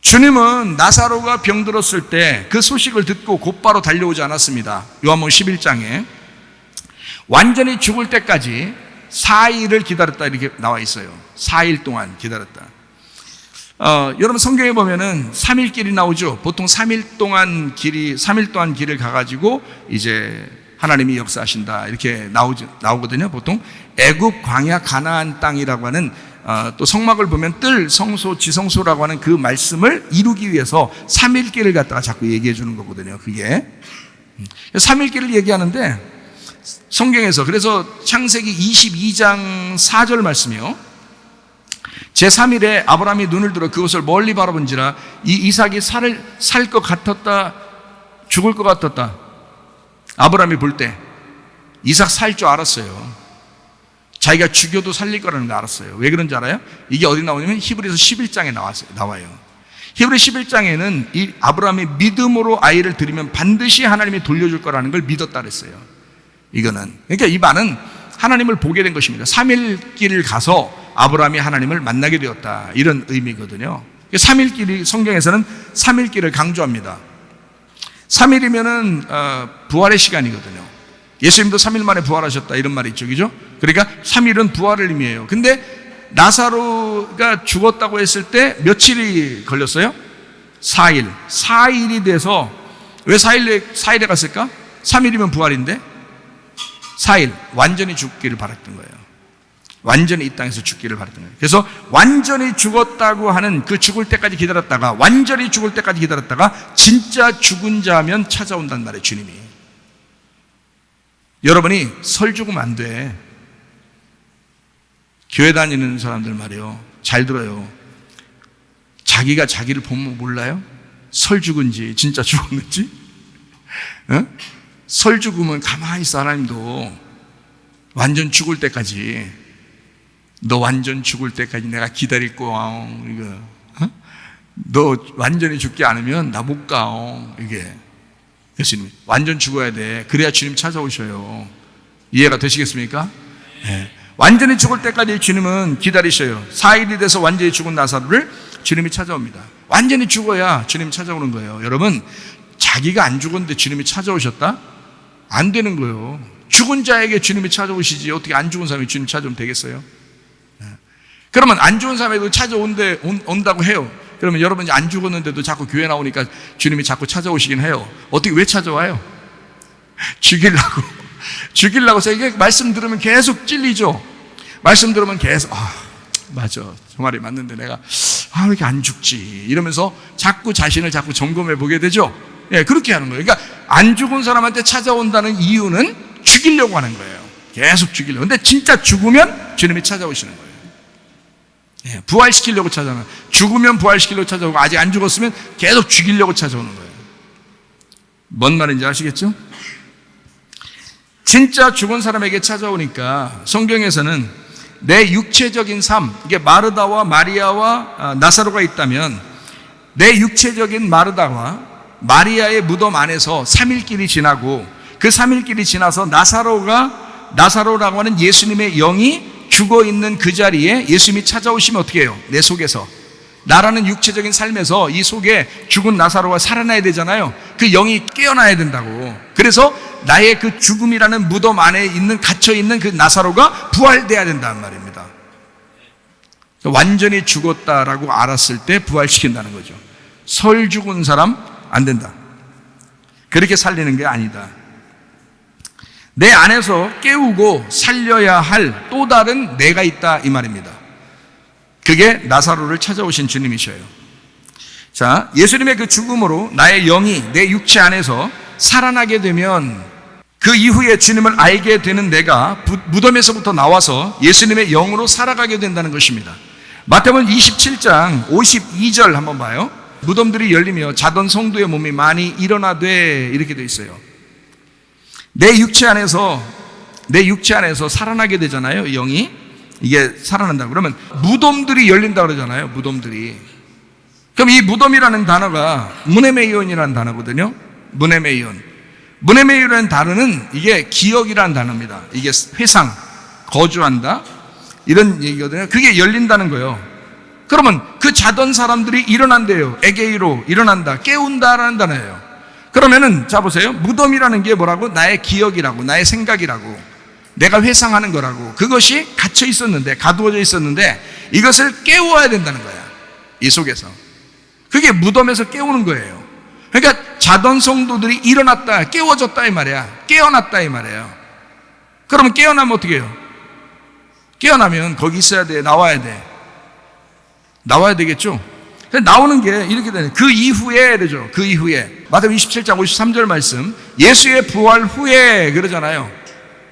주님은 나사로가 병들었을 때 그 소식을 듣고 곧바로 달려오지 않았습니다. 요한복음 11장에 완전히 죽을 때까지 4일을 기다렸다 이렇게 나와 있어요. 4일 동안 기다렸다. 여러분 성경에 보면은 3일 길이 나오죠. 보통 3일 동안 길을 가가지고 이제 하나님이 역사하신다 이렇게 나오거든요. 보통 애굽 광야 가나안 땅이라고 하는 또 성막을 보면 뜰 성소 지성소라고 하는 그 말씀을 이루기 위해서 3일 길을 갖다가 자꾸 얘기해 주는 거거든요. 그게 3일 길을 얘기하는데 성경에서 그래서 창세기 22장 4절 말씀이요. 제3일에 아브라함이 눈을 들어 그것을 멀리 바라본지라 이 이삭이 살 것 같았다 죽을 것 같았다. 아브라함이 볼 때 이삭 살 줄 알았어요. 자기가 죽여도 살릴 거라는 거 알았어요. 왜 그런지 알아요? 이게 어디 나오냐면 히브리서 11장에 나와요. 히브리 11장에는 이 아브라함이 믿음으로 아이를 드리면 반드시 하나님이 돌려줄 거라는 걸 믿었다 그랬어요. 이거는 그러니까 이 말은 하나님을 보게 된 것입니다. 3일 길을 가서 아브라함이 하나님을 만나게 되었다 이런 의미거든요. 3일 길이 성경에서는 3일 길을 강조합니다. 3일이면은 부활의 시간이거든요. 예수님도 3일 만에 부활하셨다 이런 말이 있죠, 그죠? 그러니까 3일은 부활을 의미해요. 근데 나사로가 죽었다고 했을 때 며칠이 걸렸어요? 4일. 4일이 돼서 왜 4일에 갔을까? 3일이면 부활인데 4일 완전히 죽기를 바랐던 거예요. 완전히 이 땅에서 죽기를 바랐던 거예요. 그래서 완전히 죽었다고 하는 그 죽을 때까지 기다렸다가 완전히 죽을 때까지 기다렸다가 진짜 죽은 자면 찾아온단 말이에요, 주님이. 여러분이 설 죽으면 안 돼. 교회 다니는 사람들 말이에요. 잘 들어요. 자기가 자기를 보면 몰라요? 설 죽은지 진짜 죽었는지? 설 죽으면 가만히 있어. 하나님도 완전 죽을 때까지 너 완전 죽을 때까지 내가 기다릴 거야. 이거 너 완전히 죽지 않으면 나 못 가. 이게 예수님 완전 죽어야 돼. 그래야 주님 찾아오셔요. 이해가 되시겠습니까? 네. 완전히 죽을 때까지 주님은 기다리셔요. 4일이 돼서 완전히 죽은 나사로를 주님이 찾아옵니다. 완전히 죽어야 주님이 찾아오는 거예요. 여러분 자기가 안 죽었는데 주님이 찾아오셨다? 안 되는 거예요. 죽은 자에게 주님이 찾아오시지 어떻게 안 죽은 사람이 주님 찾아오면 되겠어요? 그러면 안 죽은 사람에도 온다고 해요. 그러면 여러분이 안 죽었는데도 자꾸 교회 나오니까 주님이 자꾸 찾아오시긴 해요. 어떻게 왜 찾아와요? 죽이려고 해서 이게 말씀 들으면 계속 찔리죠. 말씀 들으면 계속 맞아 저 말이 맞는데 내가 왜 이렇게 안 죽지 이러면서 자꾸 자신을 자꾸 점검해 보게 되죠. 예, 그렇게 하는 거예요. 그러니까 안 죽은 사람한테 찾아온다는 이유는 죽이려고 하는 거예요. 계속 죽이려고. 근데 진짜 죽으면 주님이 찾아오시는 거예요. 예, 부활시키려고 찾아오는 거예요. 죽으면 부활시키려고 찾아오고 아직 안 죽었으면 계속 죽이려고 찾아오는 거예요. 뭔 말인지 아시겠죠? 진짜 죽은 사람에게 찾아오니까 성경에서는 내 육체적인 삶, 이게 마르다와 마리아와 나사로가 있다면 내 육체적인 마르다와 마리아의 무덤 안에서 3일길이 지나고 그 3일길이 지나서 나사로라고 하는 예수님의 영이 죽어있는 그 자리에 예수님이 찾아오시면 어떻게 해요? 내 속에서 나라는 육체적인 삶에서 이 속에 죽은 나사로가 살아나야 되잖아요. 그 영이 깨어나야 된다고. 그래서 나의 그 죽음이라는 무덤 안에 갇혀있는 그 나사로가 부활돼야 된다는 말입니다. 완전히 죽었다라고 알았을 때 부활시킨다는 거죠. 설 죽은 사람 안 된다. 그렇게 살리는 게 아니다. 내 안에서 깨우고 살려야 할 또 다른 내가 있다 이 말입니다. 그게 나사로를 찾아오신 주님이셔요. 자, 예수님의 그 죽음으로 나의 영이 내 육체 안에서 살아나게 되면 그 이후에 주님을 알게 되는 내가 무덤에서부터 나와서 예수님의 영으로 살아가게 된다는 것입니다. 마태복음 27장 52절 한번 봐요. 무덤들이 열리며 자던 성도의 몸이 많이 일어나되 이렇게 돼 있어요. 내 육체 안에서 살아나게 되잖아요. 영이 이게 살아난다. 그러면 무덤들이 열린다 그러잖아요. 무덤들이. 그럼 이 무덤이라는 단어가 무네메이온이라는 단어거든요. 무네메이온이라는 단어는 이게 기억이라는 단어입니다. 이게 회상, 거주한다 이런 얘기거든요. 그게 열린다는 거예요. 그러면 그 자던 사람들이 일어난대요. 에게이로 일어난다, 깨운다라는 단어예요. 그러면은 자 보세요. 무덤이라는 게 뭐라고? 나의 기억이라고, 나의 생각이라고, 내가 회상하는 거라고. 그것이 갇혀 있었는데, 가두어져 있었는데 이것을 깨워야 된다는 거야. 이 속에서. 그게 무덤에서 깨우는 거예요. 그러니까 자던 성도들이 일어났다, 깨워졌다 이 말이야. 깨어났다 이 말이에요. 그러면 깨어나면 어떻게 해요? 깨어나면 거기 있어야 돼, 나와야 돼. 나와야 되겠죠? 나오는 게 이렇게 되네. 그 이후에 되죠. 그 이후에. 마태복음 27장 53절 말씀. 예수의 부활 후에 그러잖아요.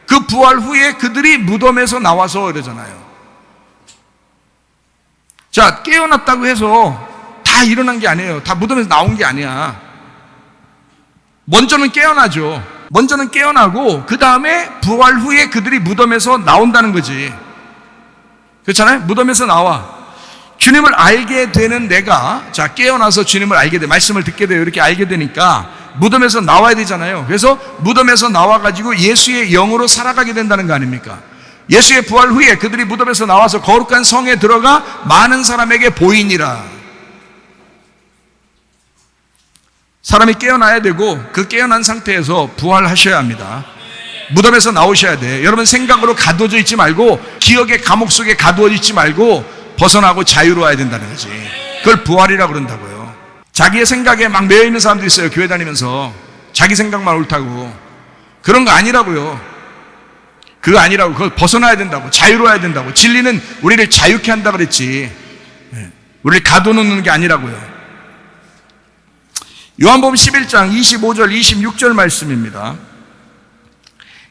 그 부활 후에 그들이 무덤에서 나와서 그러잖아요. 자, 깨어났다고 해서 다 일어난 게 아니에요. 다 무덤에서 나온 게 아니야. 먼저는 깨어나죠. 먼저는 깨어나고 그 다음에 부활 후에 그들이 무덤에서 나온다는 거지. 그렇잖아요? 무덤에서 나와. 주님을 알게 되는 내가, 자, 깨어나서 주님을 알게 돼, 말씀을 듣게 돼요. 이렇게 알게 되니까 무덤에서 나와야 되잖아요. 그래서 무덤에서 나와가지고 예수의 영으로 살아가게 된다는 거 아닙니까? 예수의 부활 후에 그들이 무덤에서 나와서 거룩한 성에 들어가 많은 사람에게 보이니라. 사람이 깨어나야 되고 그 깨어난 상태에서 부활하셔야 합니다. 무덤에서 나오셔야 돼. 여러분 생각으로 가두어져 있지 말고, 기억의 감옥 속에 가두어져 있지 말고 벗어나고 자유로워야 된다는 거지. 그걸 부활이라고 그런다고요. 자기의 생각에 막 매여 있는 사람들이 있어요. 교회 다니면서 자기 생각만 옳다고. 그런 거 아니라고요. 그거 아니라고. 그걸 벗어나야 된다고. 자유로워야 된다고. 진리는 우리를 자유케 한다 그랬지, 우리를 가둬놓는 게 아니라고요. 요한복음 11장 25절 26절 말씀입니다.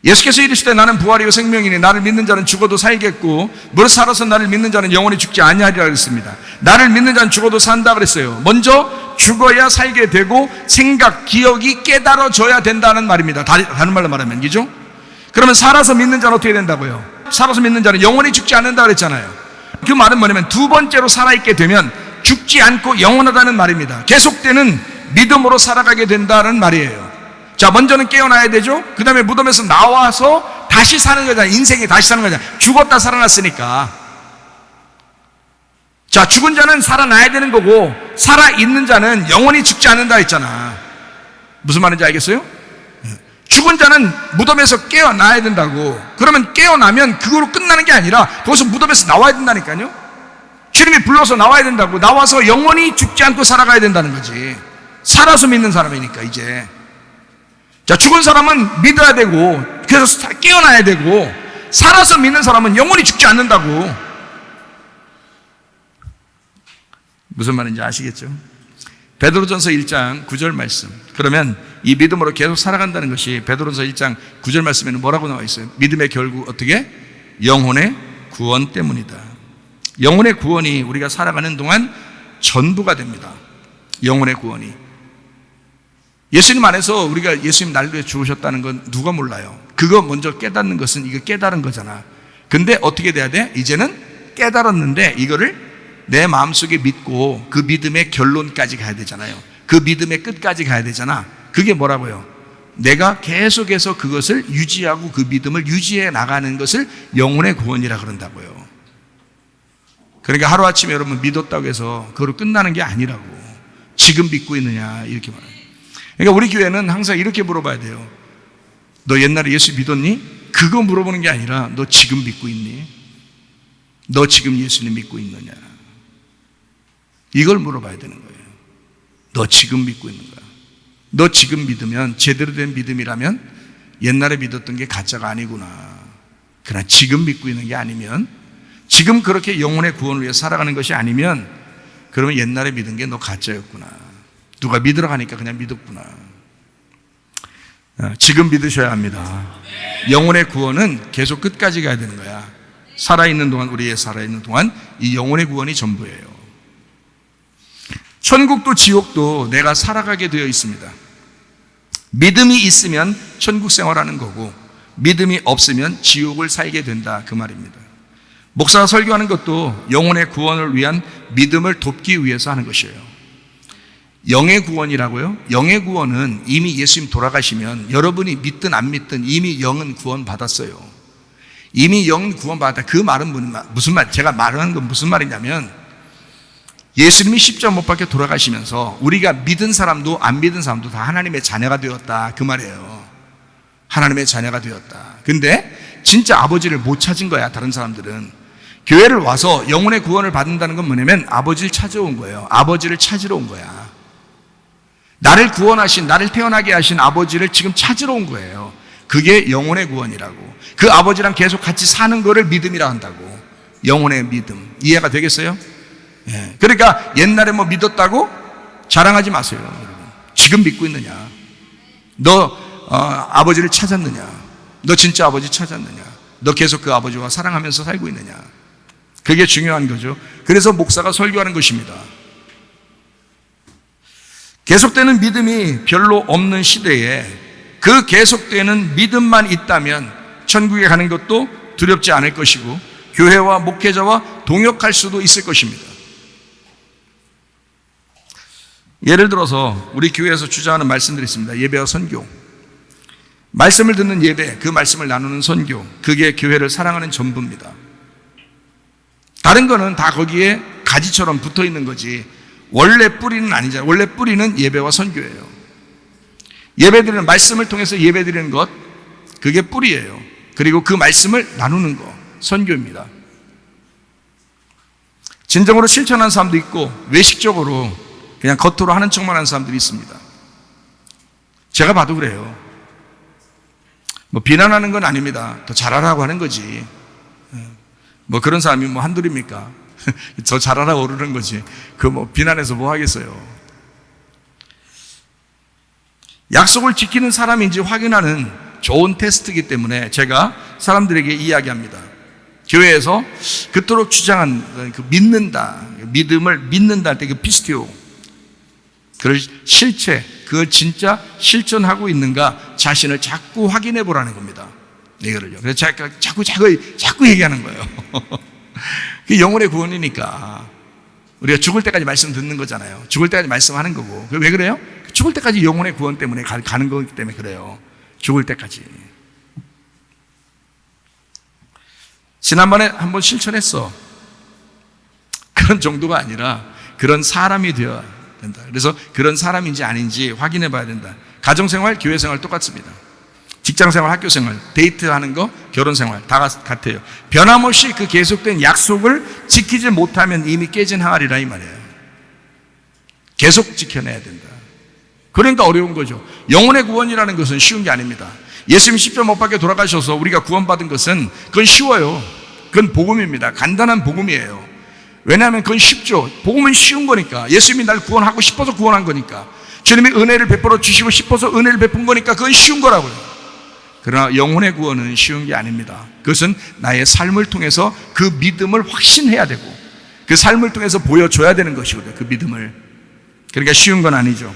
예수께서 이르시되 나는 부활이요 생명이니 나를 믿는 자는 죽어도 살겠고 무릇 살아서 나를 믿는 자는 영원히 죽지 아니하리라 그랬습니다. 나를 믿는 자는 죽어도 산다 그랬어요. 먼저 죽어야 살게 되고 생각, 기억이 깨달아져야 된다는 말입니다. 다른 말로 말하면, 그죠? 그러면 살아서 믿는 자는 어떻게 된다고요? 살아서 믿는 자는 영원히 죽지 않는다 그랬잖아요. 그 말은 뭐냐면 두 번째로 살아있게 되면 죽지 않고 영원하다는 말입니다. 계속되는 믿음으로 살아가게 된다는 말이에요. 자, 먼저는 깨어나야 되죠. 그 다음에 무덤에서 나와서 다시 사는 거잖아요. 인생이 다시 사는 거잖아요. 죽었다 살아났으니까. 자, 죽은 자는 살아나야 되는 거고 살아있는 자는 영원히 죽지 않는다 했잖아. 무슨 말인지 알겠어요? 죽은 자는 무덤에서 깨어나야 된다고. 그러면 깨어나면 그거로 끝나는 게 아니라 거기서 무덤에서 나와야 된다니까요. 주님이 불러서 나와야 된다고. 나와서 영원히 죽지 않고 살아가야 된다는 거지. 살아서 믿는 사람이니까 이제. 자, 죽은 사람은 믿어야 되고 그래서 깨어나야 되고, 살아서 믿는 사람은 영원히 죽지 않는다고. 무슨 말인지 아시겠죠? 베드로전서 1장 9절 말씀. 그러면 이 믿음으로 계속 살아간다는 것이 베드로전서 1장 9절 말씀에는 뭐라고 나와 있어요? 믿음의 결국 어떻게? 영혼의 구원 때문이다. 영혼의 구원이 우리가 살아가는 동안 전부가 됩니다. 영혼의 구원이. 예수님 안에서 우리가 예수님 날로 죽으셨다는 건 누가 몰라요? 그거 먼저 깨닫는 것은 이거 깨달은 거잖아. 근데 어떻게 돼야 돼? 이제는 깨달았는데 이거를 내 마음속에 믿고 그 믿음의 결론까지 가야 되잖아요. 그 믿음의 끝까지 가야 되잖아. 그게 뭐라고요? 내가 계속해서 그것을 유지하고 그 믿음을 유지해 나가는 것을 영혼의 구원이라 그런다고요. 그러니까 하루아침에 여러분 믿었다고 해서 그거로 끝나는 게 아니라고. 지금 믿고 있느냐 이렇게 말해요. 그러니까 우리 교회는 항상 이렇게 물어봐야 돼요. 너 옛날에 예수 믿었니? 그거 물어보는 게 아니라 너 지금 믿고 있니? 너 지금 예수님 믿고 있느냐? 이걸 물어봐야 되는 거예요. 너 지금 믿고 있는 거야. 너 지금 믿으면, 제대로 된 믿음이라면 옛날에 믿었던 게 가짜가 아니구나. 그러나 지금 믿고 있는 게 아니면, 지금 그렇게 영혼의 구원을 위해 살아가는 것이 아니면, 그러면 옛날에 믿은 게 너 가짜였구나. 누가 믿으러 가니까 그냥 믿었구나. 지금 믿으셔야 합니다. 영혼의 구원은 계속 끝까지 가야 되는 거야. 살아있는 동안, 우리의 살아있는 동안 이 영혼의 구원이 전부예요. 천국도 지옥도 내가 살아가게 되어 있습니다. 믿음이 있으면 천국 생활하는 거고 믿음이 없으면 지옥을 살게 된다, 그 말입니다. 목사가 설교하는 것도 영혼의 구원을 위한 믿음을 돕기 위해서 하는 것이에요. 영의 구원이라고요? 영의 구원은 이미 예수님 돌아가시면 여러분이 믿든 안 믿든 이미 영은 구원받았어요. 이미 영은 구원받았다. 그 말은 무슨 말? 제가 말하는 건 무슨 말이냐면 예수님이 십자가 못 박혀 돌아가시면서 우리가 믿은 사람도 안 믿은 사람도 다 하나님의 자녀가 되었다, 그 말이에요. 하나님의 자녀가 되었다. 근데 진짜 아버지를 못 찾은 거야. 다른 사람들은 교회를 와서 영혼의 구원을 받는다는 건 뭐냐면 아버지를 찾아온 거예요. 아버지를 찾으러 온 거야. 나를 구원하신, 나를 태어나게 하신 아버지를 지금 찾으러 온 거예요. 그게 영혼의 구원이라고. 그 아버지랑 계속 같이 사는 거를 믿음이라 한다고. 영혼의 믿음. 이해가 되겠어요? 예. 그러니까 옛날에 뭐 믿었다고 자랑하지 마세요, 여러분. 지금 믿고 있느냐? 너 아버지를 찾았느냐? 너 진짜 아버지 찾았느냐? 너 계속 그 아버지와 사랑하면서 살고 있느냐? 그게 중요한 거죠. 그래서 목사가 설교하는 것입니다. 계속되는 믿음이 별로 없는 시대에 그 계속되는 믿음만 있다면 천국에 가는 것도 두렵지 않을 것이고 교회와 목회자와 동역할 수도 있을 것입니다. 예를 들어서 우리 교회에서 주장하는 말씀들이 있습니다. 예배와 선교. 말씀을 듣는 예배, 그 말씀을 나누는 선교, 그게 교회를 사랑하는 전부입니다. 다른 거는 다 거기에 가지처럼 붙어 있는 거지 원래 뿌리는 아니잖아요. 원래 뿌리는 예배와 선교예요. 예배드리는, 말씀을 통해서 예배드리는 것, 그게 뿌리예요. 그리고 그 말씀을 나누는 것, 선교입니다. 진정으로 실천하는 사람도 있고 외식적으로 그냥 겉으로 하는 척만 하는 사람들이 있습니다. 제가 봐도 그래요. 뭐 비난하는 건 아닙니다. 더 잘하라고 하는 거지. 뭐 그런 사람이 뭐 한둘입니까? 더 잘하라고 오르는 거지. 그 뭐 비난해서 뭐 하겠어요. 약속을 지키는 사람인지 확인하는 좋은 테스트이기 때문에 제가 사람들에게 이야기합니다. 교회에서 그토록 주장한 그 믿는다, 믿음을 믿는다 할 때 그 피스티오, 그걸 실체, 그걸 진짜 실천하고 있는가 자신을 자꾸 확인해 보라는 겁니다. 이거를요. 그래서 자꾸 얘기하는 거예요. 그게 영혼의 구원이니까. 우리가 죽을 때까지 말씀 듣는 거잖아요. 죽을 때까지 말씀하는 거고. 왜 그래요? 죽을 때까지 영혼의 구원 때문에 가는 거기 때문에 그래요. 죽을 때까지. 지난번에 한번 실천했어. 그런 정도가 아니라 그런 사람이 되어야 된다. 그래서 그런 사람인지 아닌지 확인해 봐야 된다. 가정생활, 교회생활 똑같습니다. 직장생활, 학교생활, 데이트하는 거, 결혼생활 다 같아요. 변함없이 그 계속된 약속을 지키지 못하면 이미 깨진 항아리라 이 말이에요. 계속 지켜내야 된다. 그러니까 어려운 거죠. 영혼의 구원이라는 것은 쉬운 게 아닙니다. 예수님 십자가 못 박혀 돌아가셔서 우리가 구원받은 것은 그건 쉬워요. 그건 복음입니다. 간단한 복음이에요. 왜냐하면 그건 쉽죠. 복음은 쉬운 거니까. 예수님이 날 구원하고 싶어서 구원한 거니까. 주님이 은혜를 베풀어 주시고 싶어서 은혜를 베푼 거니까 그건 쉬운 거라고요. 그러나 영혼의 구원은 쉬운 게 아닙니다. 그것은 나의 삶을 통해서 그 믿음을 확신해야 되고 그 삶을 통해서 보여줘야 되는 것이거든요. 그 믿음을. 그러니까 쉬운 건 아니죠.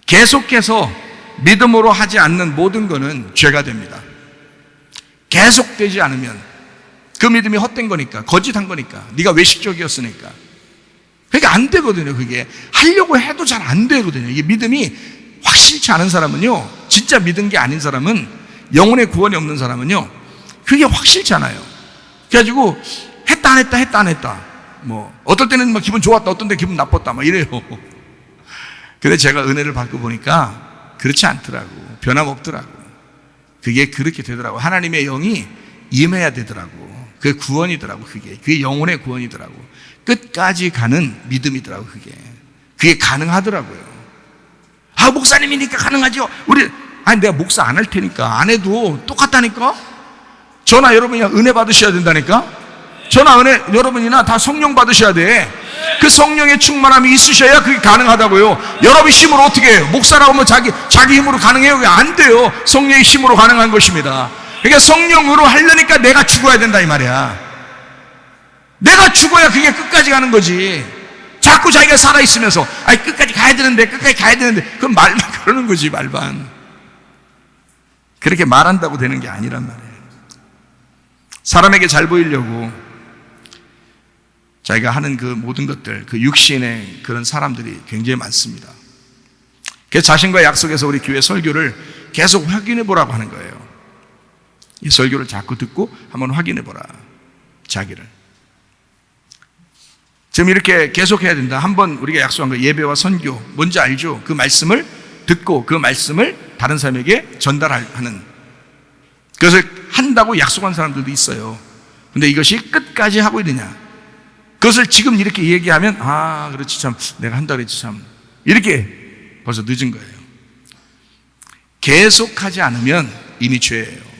계속해서 믿음으로 하지 않는 모든 것은 죄가 됩니다. 계속되지 않으면 그 믿음이 헛된 거니까, 거짓한 거니까, 네가 외식적이었으니까. 그러니까 안 되거든요. 그게 하려고 해도 잘 안 되거든요. 이게 믿음이 확실치 않은 사람은요, 진짜 믿은 게 아닌 사람은, 영혼의 구원이 없는 사람은요, 그게 확실치 않아요. 그래가지고 했다 안 했다. 뭐 어떨 때는 막 기분 좋았다, 어떤 때 기분 나빴다, 막 이래요. 근데 제가 은혜를 받고 보니까 그렇지 않더라고. 변함없더라고. 그게 그렇게 되더라고. 하나님의 영이 임해야 되더라고. 그게 구원이더라고. 그게 영혼의 구원이더라고. 끝까지 가는 믿음이더라고. 그게 가능하더라고요. 아, 목사님이니까 가능하죠. 내가 목사 안 할 테니까. 안 해도 똑같다니까. 저나 여러분이 은혜 받으셔야 된다니까. 저나 은혜 여러분이나 다 성령 받으셔야 돼. 그 성령의 충만함이 있으셔야 그게 가능하다고요. 여러분 힘으로 어떻게 해요? 목사라고 하면 자기 힘으로 가능해요? 안 돼요. 성령의 힘으로 가능한 것입니다. 그러니까 성령으로 하려니까 내가 죽어야 된다 이 말이야. 내가 죽어야 그게 끝까지 가는 거지. 자꾸 자기가 살아있으면서 끝까지 가야 되는데 그건 말만 그러는 거지. 말만. 그렇게 말한다고 되는 게 아니란 말이에요. 사람에게 잘 보이려고 자기가 하는 그 모든 것들, 그 육신의 그런 사람들이 굉장히 많습니다. 그래서 자신과의 약속에서 우리 교회 설교를 계속 확인해 보라고 하는 거예요. 이 설교를 자꾸 듣고 한번 확인해 보라. 자기를. 지금 이렇게 계속해야 된다. 한번 우리가 약속한 거, 예배와 선교, 뭔지 알죠? 그 말씀을 듣고 그 말씀을 다른 사람에게 전달하는, 그것을 한다고 약속한 사람들도 있어요. 근데 이것이 끝까지 하고 있느냐, 그것을 지금 이렇게 얘기하면 그렇지, 참 내가 한다 그랬지, 참 이렇게 벌써 늦은 거예요. 계속하지 않으면 이미 죄예요.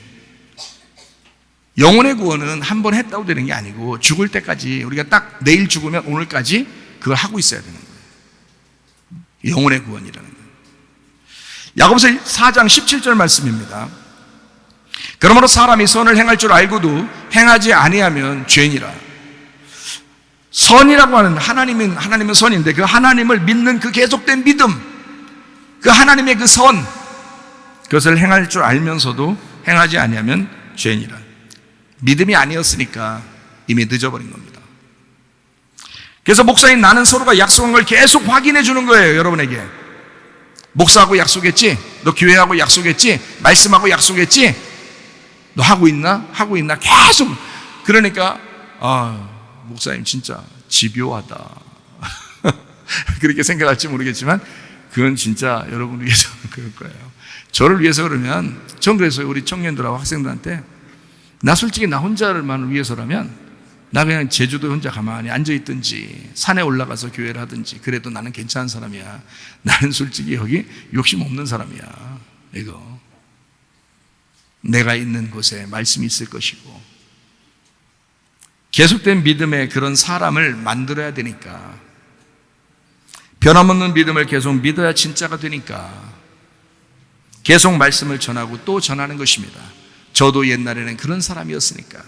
영혼의 구원은 한 번 했다고 되는 게 아니고, 죽을 때까지, 우리가 딱 내일 죽으면 오늘까지 그걸 하고 있어야 되는 거예요. 영혼의 구원이라는 거예요. 야고보서 4장 17절 말씀입니다. 그러므로 사람이 선을 행할 줄 알고도 행하지 아니하면 죄니라. 선이라고 하는, 하나님은 선인데, 그 하나님을 믿는 그 계속된 믿음, 그 하나님의 그 선, 그것을 행할 줄 알면서도 행하지 아니하면 죄니라. 믿음이 아니었으니까 이미 늦어버린 겁니다. 그래서 목사님, 나는 서로가 약속한 걸 계속 확인해 주는 거예요. 여러분에게 목사하고 약속했지? 너 교회하고 약속했지? 말씀하고 약속했지? 너 하고 있나? 하고 있나? 계속. 그러니까 목사님 진짜 집요하다 그렇게 생각할지 모르겠지만, 그건 진짜 여러분을 위해서는 그럴 거예요. 저를 위해서 그러면, 전 그래서 우리 청년들하고 학생들한테, 나 솔직히 나 혼자를 위해서라면 나 그냥 제주도에 혼자 가만히 앉아있든지 산에 올라가서 교회를 하든지, 그래도 나는 괜찮은 사람이야. 나는 솔직히 여기 욕심 없는 사람이야. 이거 내가 있는 곳에 말씀이 있을 것이고, 계속된 믿음의 그런 사람을 만들어야 되니까, 변함없는 믿음을 계속 믿어야 진짜가 되니까 계속 말씀을 전하고 또 전하는 것입니다. 저도 옛날에는 그런 사람이었으니까.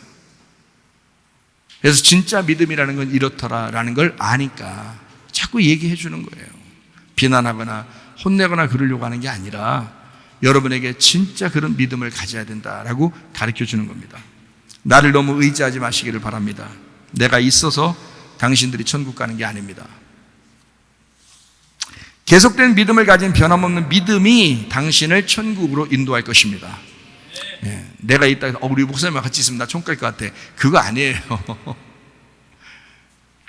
그래서 진짜 믿음이라는 건 이렇더라라는 걸 아니까 자꾸 얘기해 주는 거예요. 비난하거나 혼내거나 그러려고 하는 게 아니라, 여러분에게 진짜 그런 믿음을 가져야 된다라고 가르쳐 주는 겁니다. 나를 너무 의지하지 마시기를 바랍니다. 내가 있어서 당신들이 천국 가는 게 아닙니다. 계속된 믿음을 가진 변함없는 믿음이 당신을 천국으로 인도할 것입니다. 내가 있다, 우리 목사님과 같이 있으면 나 천국 갈 것 같아. 그거 아니에요.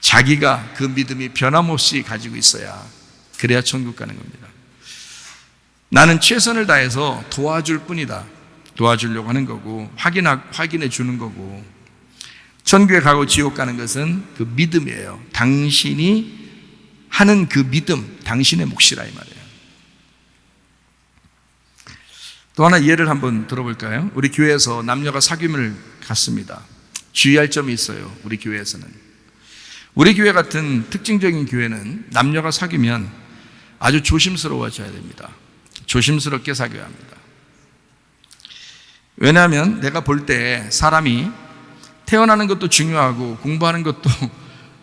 자기가 그 믿음이 변함없이 가지고 있어야, 그래야 천국 가는 겁니다. 나는 최선을 다해서 도와줄 뿐이다. 도와주려고 하는 거고, 확인해 주는 거고, 천국에 가고 지옥 가는 것은 그 믿음이에요. 당신이 하는 그 믿음, 당신의 몫이라 이 말이에요. 또 하나 예를 한번 들어볼까요? 우리 교회에서 남녀가 사귐을 갖습니다. 주의할 점이 있어요. 우리 교회에서는, 우리 교회 같은 특징적인 교회는 남녀가 사귀면 아주 조심스러워져야 됩니다. 조심스럽게 사귀어야 합니다. 왜냐하면 내가 볼 때 사람이 태어나는 것도 중요하고, 공부하는 것도,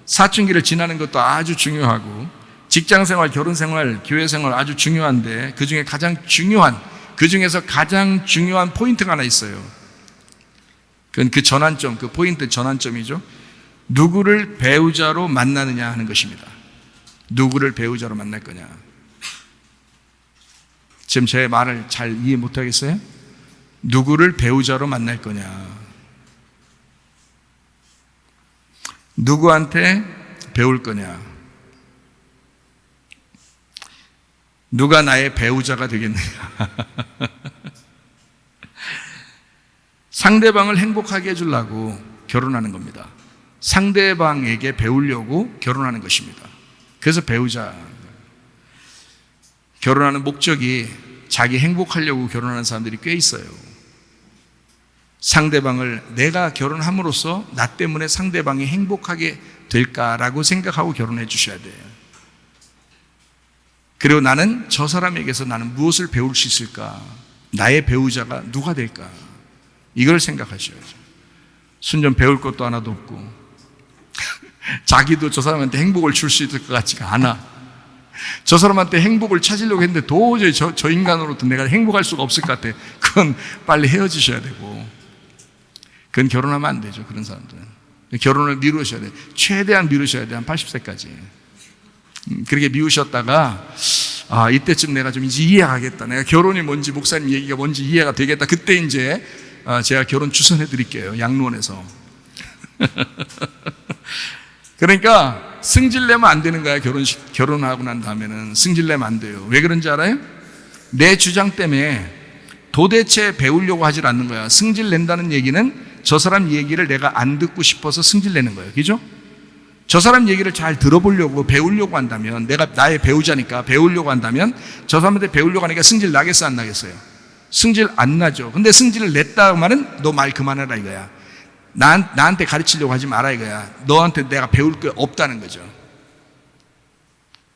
사춘기를 지나는 것도 아주 중요하고, 직장생활, 결혼생활, 교회생활 아주 중요한데, 그 중에서 가장 중요한 포인트가 하나 있어요. 그건 그 전환점, 그 포인트 전환점이죠. 누구를 배우자로 만나느냐 하는 것입니다. 누구를 배우자로 만날 거냐. 지금 제 말을 잘 이해 못하겠어요? 누구를 배우자로 만날 거냐. 누구한테 배울 거냐. 누가 나의 배우자가 되겠느냐. 상대방을 행복하게 해주려고 결혼하는 겁니다. 상대방에게 배우려고 결혼하는 것입니다. 그래서 배우자. 결혼하는 목적이 자기 행복하려고 결혼하는 사람들이 꽤 있어요. 상대방을, 내가 결혼함으로써 나 때문에 상대방이 행복하게 될까라고 생각하고 결혼해 주셔야 돼요. 그리고 나는 저 사람에게서 나는 무엇을 배울 수 있을까? 나의 배우자가 누가 될까? 이걸 생각하셔야죠. 순전 배울 것도 하나도 없고 자기도 저 사람한테 행복을 줄 수 있을 것 같지가 않아. 저 사람한테 행복을 찾으려고 했는데 도저히 저 인간으로부터 내가 행복할 수가 없을 것 같아. 그건 빨리 헤어지셔야 되고, 그건 결혼하면 안 되죠. 그런 사람들은 결혼을 미루셔야 돼요. 최대한 미루셔야 돼요. 한 80세까지 그렇게 미우셨다가 이때쯤 내가 좀 이제 이해하겠다, 내가 결혼이 뭔지, 목사님 얘기가 뭔지 이해가 되겠다, 그때 이제 제가 결혼 추천해 드릴게요. 양로원에서. 그러니까 승질내면 안 되는 거야. 결혼하고 난 다음에는 승질내면 안 돼요. 왜 그런지 알아요? 내 주장 때문에 도대체 배우려고 하질 않는 거야. 승질낸다는 얘기는 저 사람 얘기를 내가 안 듣고 싶어서 승질내는 거예요. 그죠? 저 사람 얘기를 잘 들어보려고 배우려고 한다면, 내가 나의 배우자니까 배우려고 한다면 저 사람한테 배우려고 하니까 승질 나겠어 안 나겠어요? 승질 안 나죠. 근데 승질을 냈다 말은 너 말 그만해라 이거야. 나한테 가르치려고 하지 마라 이거야. 너한테 내가 배울 게 없다는 거죠.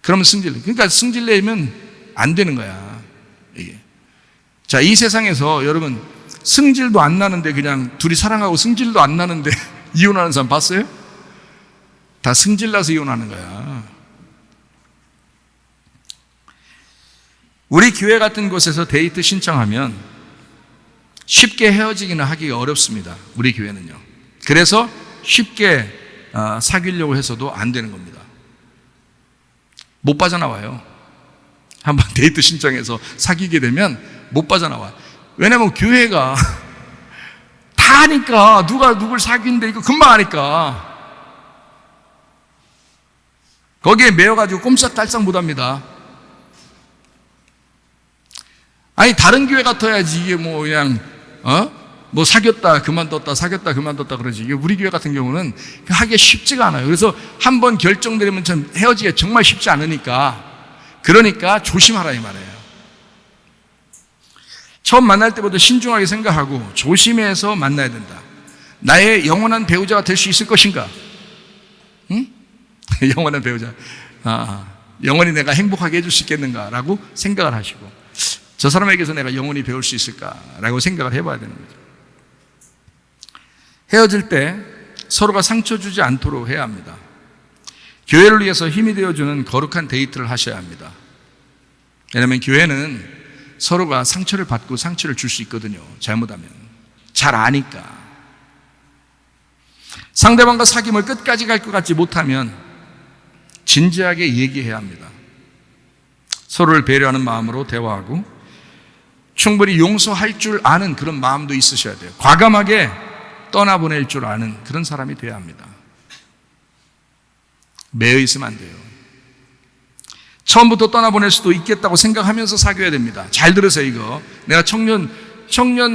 그러면 그러니까 승질 내면 안 되는 거야 이게. 자, 이 세상에서 여러분 승질도 안 나는데, 그냥 둘이 사랑하고 승질도 안 나는데 이혼하는 사람 봤어요? 다 승질 나서 이혼하는 거야. 우리 교회 같은 곳에서 데이트 신청하면 쉽게 헤어지기는 하기가 어렵습니다. 우리 교회는요. 그래서 쉽게 사귀려고 해서도 안 되는 겁니다. 못 빠져나와요. 한번 데이트 신청해서 사귀게 되면 못 빠져나와요. 왜냐면 교회가 다 하니까, 누가 누굴 사귀는데 이거 금방 하니까 거기에 매여가지고 꼼짝달싹 못합니다. 아니 다른 교회 같아야지 이게 뭐 그냥 뭐 사귀었다 그만뒀다 사귀었다 그만뒀다 그러지. 이게 우리 교회 같은 경우는 하기가 쉽지가 않아요. 그래서 한번 결정되면 참 헤어지기가 정말 쉽지 않으니까, 그러니까 조심하라 이 말이에요. 처음 만날 때부터 신중하게 생각하고 조심해서 만나야 된다. 나의 영원한 배우자가 될 수 있을 것인가? 응? 영원한 배우자. 영원히 내가 행복하게 해줄 수 있겠는가라고 생각을 하시고, 저 사람에게서 내가 영원히 배울 수 있을까라고 생각을 해봐야 되는 거죠. 헤어질 때 서로가 상처 주지 않도록 해야 합니다. 교회를 위해서 힘이 되어주는 거룩한 데이트를 하셔야 합니다. 왜냐하면 교회는 서로가 상처를 받고 상처를 줄 수 있거든요. 잘못하면. 잘 아니까. 상대방과 사귐을 끝까지 갈 것 같지 못하면 진지하게 얘기해야 합니다. 서로를 배려하는 마음으로 대화하고 충분히 용서할 줄 아는 그런 마음도 있으셔야 돼요. 과감하게 떠나보낼 줄 아는 그런 사람이 돼야 합니다. 매여 있으면 안 돼요. 처음부터 떠나보낼 수도 있겠다고 생각하면서 사귀어야 됩니다. 잘 들으세요 이거. 내가 청년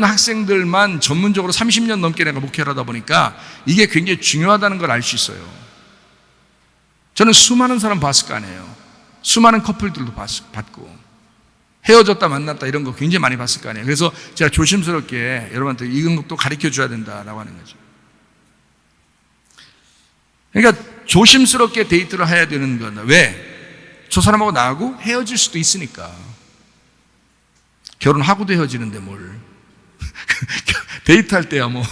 학생들만 전문적으로 30년 넘게 내가 목회를 하다 보니까 이게 굉장히 중요하다는 걸 알 수 있어요. 저는 수많은 사람 봤을 거 아니에요. 수많은 커플들도 봤고 헤어졌다 만났다 이런 거 굉장히 많이 봤을 거 아니에요. 그래서 제가 조심스럽게 여러분한테 이런 것도 가르쳐 줘야 된다라고 하는 거죠. 그러니까 조심스럽게 데이트를 해야 되는 건 왜? 저 사람하고 나하고 헤어질 수도 있으니까. 결혼하고도 헤어지는데 뭘 데이트할 때야 뭐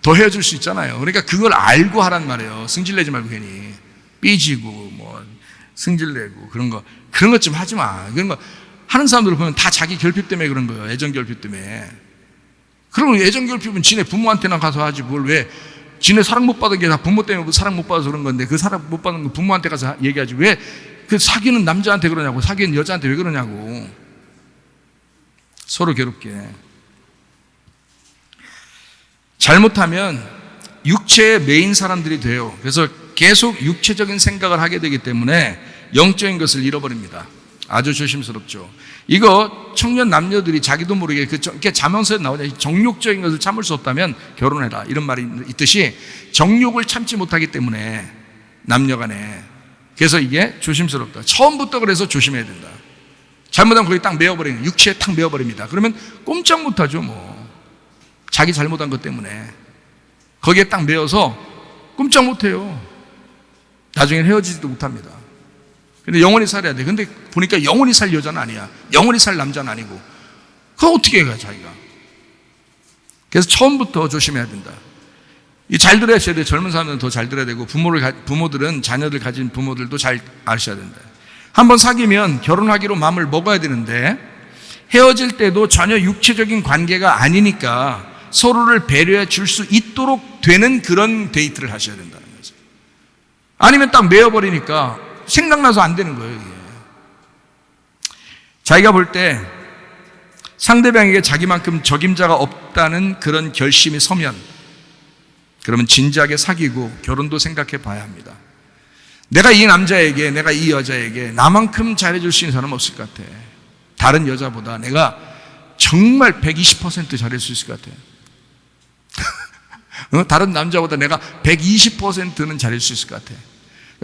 더 헤어질 수 있잖아요. 그러니까 그걸 알고 하란 말이에요. 승질내지 말고 괜히 삐지고 뭐 승질내고 그런 것 좀 하지 마. 그런 거 하는 사람들을 보면 다 자기 결핍 때문에 그런 거예요. 애정 결핍 때문에. 그럼 애정 결핍은 지네 부모한테나 가서 하지 뭘 왜 지네 사랑 못 받은 게 다 부모 때문에 사랑 못 받아서 그런 건데, 그 사랑 못 받는 거 부모한테 가서 얘기하지 왜 그 사귀는 남자한테 그러냐고, 사귀는 여자한테 왜 그러냐고. 서로 괴롭게. 잘못하면 육체의 메인 사람들이 돼요. 그래서 계속 육체적인 생각을 하게 되기 때문에 영적인 것을 잃어버립니다. 아주 조심스럽죠. 이거 청년 남녀들이 자기도 모르게 그게 자문서에 나오냐, 정욕적인 것을 참을 수 없다면 결혼해라 이런 말이 있듯이 정욕을 참지 못하기 때문에 남녀간에, 그래서 이게 조심스럽다. 처음부터 그래서 조심해야 된다. 잘못하면 거기 딱 메어버리는, 육체에 탁 메어버립니다. 그러면 꼼짝 못하죠. 뭐 자기 잘못한 것 때문에 거기에 딱 메어서 꼼짝 못해요. 나중에 헤어지지도 못합니다. 근데 영원히 살아야 돼. 근데 보니까 영원히 살 여자는 아니야. 영원히 살 남자는 아니고. 그거 어떻게 해가 자기가. 그래서 처음부터 조심해야 된다. 이 잘 들어야 돼요. 젊은 사람들은 더 잘 들어야 되고, 부모들은 자녀들 가진 부모들도 잘 아셔야 된다. 한번 사귀면 결혼하기로 마음을 먹어야 되는데 헤어질 때도 전혀 육체적인 관계가 아니니까 서로를 배려해 줄 수 있도록 되는 그런 데이트를 하셔야 된다는 거죠. 아니면 딱 메어버리니까 생각나서 안 되는 거예요, 이게. 자기가 볼 때 상대방에게 자기만큼 적임자가 없다는 그런 결심이 서면 그러면 진지하게 사귀고 결혼도 생각해 봐야 합니다. 내가 이 남자에게, 내가 이 여자에게 나만큼 잘해줄 수 있는 사람은 없을 것 같아. 다른 여자보다 내가 정말 120% 잘할 수 있을 것 같아. 다른 남자보다 내가 120%는 잘할 수 있을 것 같아.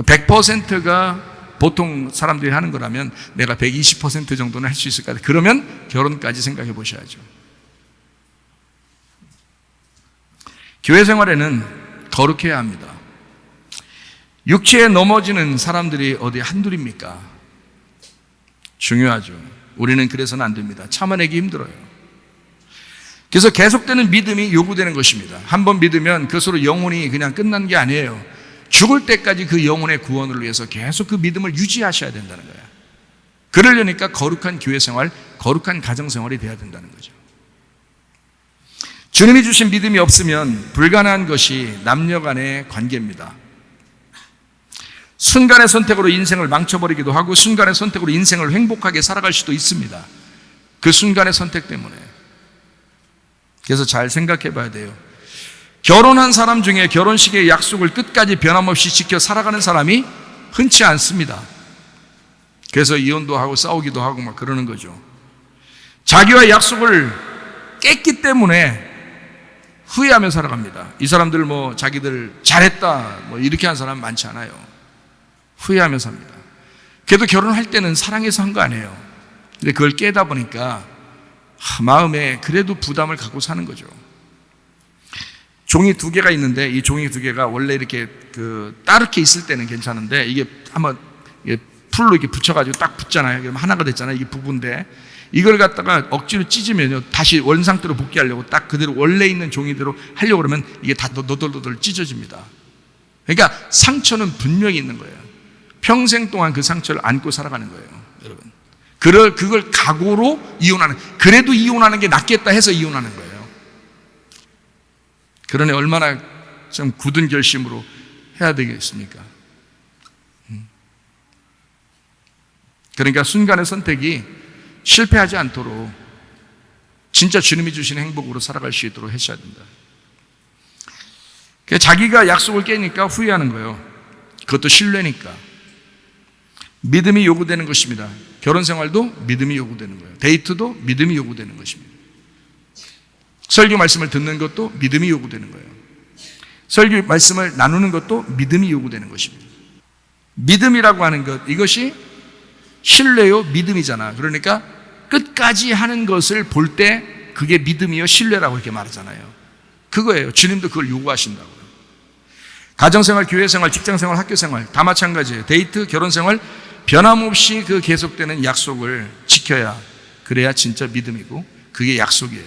100%가 보통 사람들이 하는 거라면 내가 120% 정도는 할 수 있을 것 같아. 그러면 결혼까지 생각해 보셔야죠. 교회 생활에는 거룩해야 합니다. 육체에 넘어지는 사람들이 어디 한둘입니까? 중요하죠. 우리는 그래서는 안 됩니다. 참아내기 힘들어요. 그래서 계속되는 믿음이 요구되는 것입니다. 한번 믿으면 그것으로 영혼이 그냥 끝난 게 아니에요. 죽을 때까지 그 영혼의 구원을 위해서 계속 그 믿음을 유지하셔야 된다는 거예요. 그러려니까 거룩한 교회 생활, 거룩한 가정 생활이 돼야 된다는 거죠. 주님이 주신 믿음이 없으면 불가능한 것이 남녀 간의 관계입니다. 순간의 선택으로 인생을 망쳐버리기도 하고 순간의 선택으로 인생을 행복하게 살아갈 수도 있습니다. 그 순간의 선택 때문에. 그래서 잘 생각해 봐야 돼요. 결혼한 사람 중에 결혼식의 약속을 끝까지 변함없이 지켜 살아가는 사람이 흔치 않습니다. 그래서 이혼도 하고 싸우기도 하고 막 그러는 거죠. 자기와 약속을 깼기 때문에 후회하며 살아갑니다. 이 사람들 자기들 잘했다 이렇게 한 사람 많지 않아요. 후회하며 삽니다. 그래도 결혼할 때는 사랑해서 한 거 아니에요. 근데 그걸 깨다 보니까 마음에 그래도 부담을 갖고 사는 거죠. 종이 2개가 있는데 이 종이 2개가 원래 이렇게 따르게 있을 때는 괜찮은데 이게 한번 풀로 이렇게 붙여가지고 딱 붙잖아요. 그럼 하나가 됐잖아요. 이게 부부인데 이걸 갖다가 억지로 찢으면요 다시 원상태로 복귀하려고 딱 그대로 원래 있는 종이대로 하려고 그러면 이게 다 너덜너덜 찢어집니다. 그러니까 상처는 분명히 있는 거예요. 평생 동안 그 상처를 안고 살아가는 거예요, 여러분. 그걸 각오로 이혼하는, 그래도 이혼하는 게 낫겠다 해서 이혼하는 거예요. 그러니 얼마나 좀 굳은 결심으로 해야 되겠습니까? 그러니까 순간의 선택이 실패하지 않도록 진짜 주님이 주신 행복으로 살아갈 수 있도록 하셔야 된다. 자기가 약속을 깨니까 후회하는 거예요. 그것도 신뢰니까. 믿음이 요구되는 것입니다. 결혼 생활도 믿음이 요구되는 거예요. 데이트도 믿음이 요구되는 것입니다. 설교 말씀을 듣는 것도 믿음이 요구되는 거예요. 설교 말씀을 나누는 것도 믿음이 요구되는 것입니다. 믿음이라고 하는 것, 이것이 신뢰요 믿음이잖아. 그러니까 끝까지 하는 것을 볼 때 그게 믿음이요 신뢰라고 이렇게 말하잖아요. 그거예요. 주님도 그걸 요구하신다고요. 가정생활, 교회생활, 직장생활, 학교생활 다 마찬가지예요. 데이트, 결혼생활 변함없이 그 계속되는 약속을 지켜야, 그래야 진짜 믿음이고 그게 약속이에요.